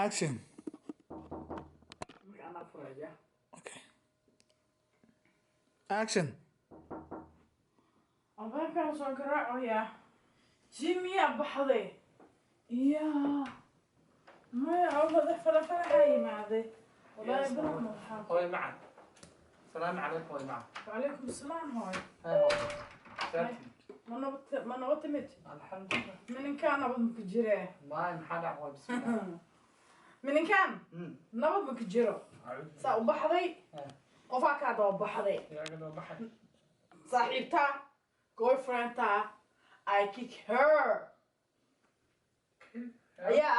Action. Marka anaa furaya. Okay. Action. Albaabkaan soo garaacaya. Jimmy baxday. Yaa. Maya awada faraha yimaade. Wallahi bala ma waxa. Hooy macaan. Salaam calaykum hooy macaan. Waalaikum salaam hooy. Hooy. Ma nabad timid. Alxamdulillah. Minkaan nabad ma ku jiree. Maay maxaa dhac hooy bismillah. Minkaan nabad ma ku jiro. Saa u baxday. Qofaa ka daba baxday. Yaa ka daba baxay. Saaxiibta, girlfriendta, I kick her. Yeah,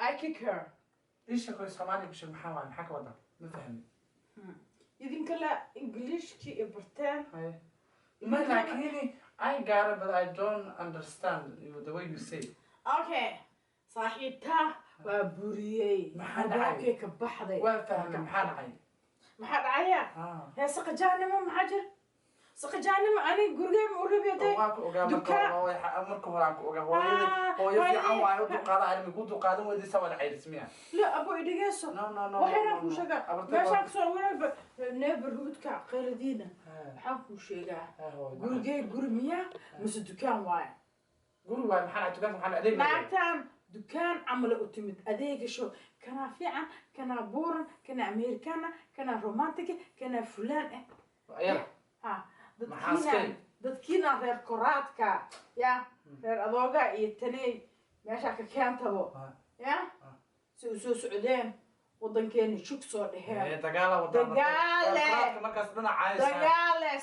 I kick her. إيش كويس خماني بش المحاور محك وضع ما فهمي. إذن كلا إنجليش كي إبرتان. هاي. ما لكني I got it but I don't understand the way you say. Okay. صاحبتها وبوريي. محل عاي. كبحضي. وفهم محل عاي. محل عايا. هي سقجاني ما محجر. سقجاني ما أنا قرقي مقرب يدي. دكان. أمركم وراك هو يفي عوائل ودقارة على ميقول دقارة ودي سوى العيد اسمها. لا أبو إيدي جالسه. No. وحنا كوشجع. ما شاك صورنا نبر هودكا قيل دينا. حنا كوشجع. قرقي قرمية مس دكان واي. قولوا واي محل دكان محل أديك. نعتان دكان عمل أوتومات أديك شو كنا فيعا كنا بورن كنا أمريكانا كنا رومانتيكي كنا فلان يلا. ها. dadkiina reer koraadka ya reer adooga iyo tani meesha ka keentabo ya si u soo socdeen wadankeena jug soo dheheen dagaale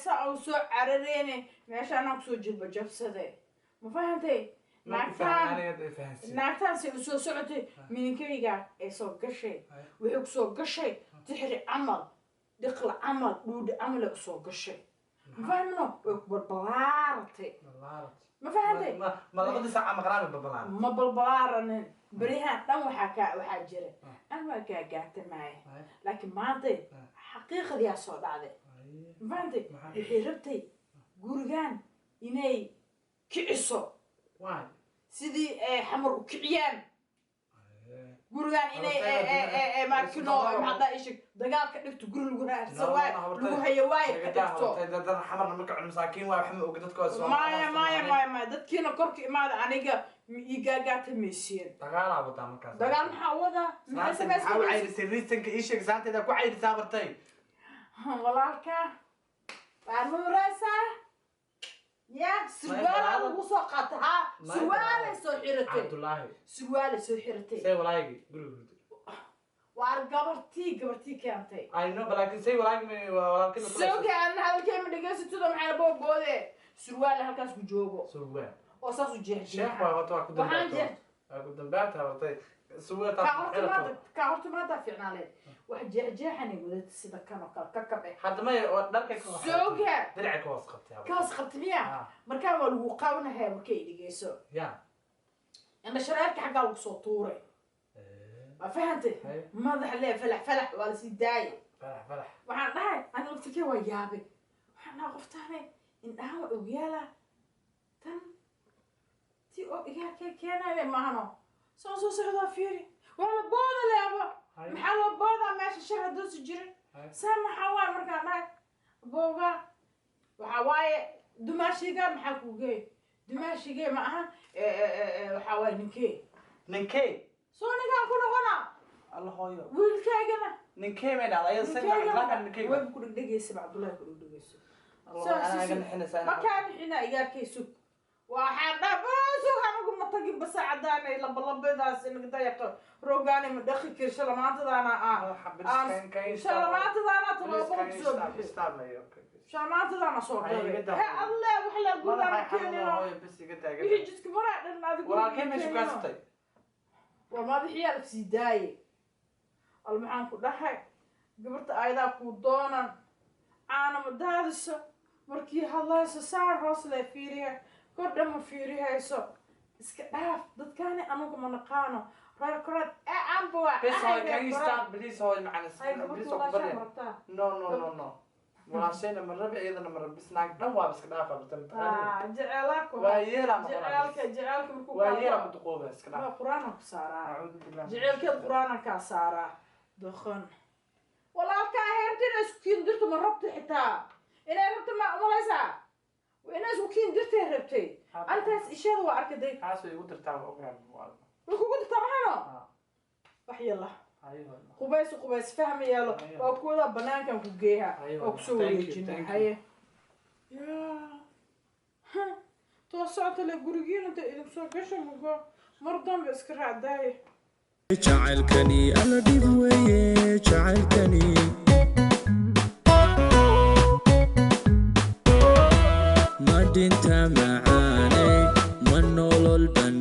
sa uu soo carareene meeshaana kusoo jilba jabsade ma fahantay naagtaan si u soo socotay miinkayga ay soo gashay wixii kusoo gashay tixri camal dhiqla camal dhuudhi camal ay usoo gashay ما فهمنا بالبلارتي ما فهمتي ما لقد ساعة مقرامي بالبلار ما بالبلارن بريها دم وحاجرة أنا قاعدة معي لكن ما أنتي حقيقة دي أصعد عليه ما فهمتي حيرتي جورجان إني كعصو واي سيدي حمر وكعيان gurigan inay markino maxaa ishig dagaalka dhigto guri lagu raadsan waay lagu hayo waay dhigto dad xamarna marka masaakiin waa waxma og dadka soo ma dadkiina korka imaada aniga igagaata meesiyeen dagaal wada markaas dagaal maxaa wada maxaa cayrisay riisanka ishig saanteeda ku cayrisaa bartay walaalka waan muraysaa يا سوالة وصو قطعة سوالة سو حيرتي عبد الله سوالة سو حيرتي سي ولايقي قولوا قبرتي كانتي I know but لكن سي ولايقي ولكن سو كان هذا الكلام اللي قلت تدوم على بوب بودي سوالة هالكاس بجوجو سوالة وصاصو جيح شيخ وهو كدن بعتها ورتي سوالة كهرت ما دافعنا عليه واحد جيحني ودت سيدا كانوا كركبه حد ما دارك سوكا درعك واسقطتها كاسقط ميا markaan waa lagu qaawanahay markay dhigeyso ana sharaarka xagaa lagu soo tuuray ma fahantay madax lee falax waa la sii daayay falax waxaan dhahay ana waqtigii waa yaabay waxaan qoftaanay indhaha u yaala tan ti oo iga keenay maahno soo socda fiiri wala booda leebo maxaa loo booda meesha shara doos jirin sama xawaa markaan dhahay booga waxa waaye dumaashiga maxaa ku geey dumaashiga ma aha waxa way ninkee soo ninka ku noqona Allah hooyo wiilkaagana ninkee ma dhacay sabab ninkee way ku dhageysa Abdullahi ku dhageyso Allah ana agan xinaysan ma kaan xina iga sug waxa dhabaso anagu ma tagi bas cadaanay labadaas in dayaqa rogaani ma dhaqi kirsha lamaantadana lamaantadana talabo soo istaamayo شاماتنا صورة. ها الله وحلا قولنا كلنا. يجيك برا لأن هذا. ولكن مش قصتي. وما بحيال في سداي. المحن كل حاجة. قبرت أيضا كودونا. أنا مدارس. مركي الله سسار راسله فيريها. قدام فيريها يسوع. إسكاف ضد كاني أنا كمان نقانو. راي كرات أم بوا. بس هاي كان يستعب بليس هاي معنا. بليس أكبر. No. walaashayna ma rabi iyadana ma rabi bis naag dhan waa iska dhaafa bartan jeceelaku waa yeela ma jecelka markuu waa yeela ma duqooba iska dhaafa quraana ku saaraa a'uudu billahi jecelkeed quraana ka saaraa doqon walaalkaa heertina isku kiin dirto ma rabta xitaa inay rabta ma umalaysaa inay isku kiin dirtay rabtay antaas ishada waa arkaday kaasoo igu dirtaa waa ogaan waa kugu dirtaa maxano wax yalla qubays fahmi yeelo waa kuwada banaankan ku geeha oo kusoo wareejina haye too socota le gurigiina inta idin soo gasha mugo mar dambe iska raacdaaye jacaylkani alla dhib weeye jacaylkani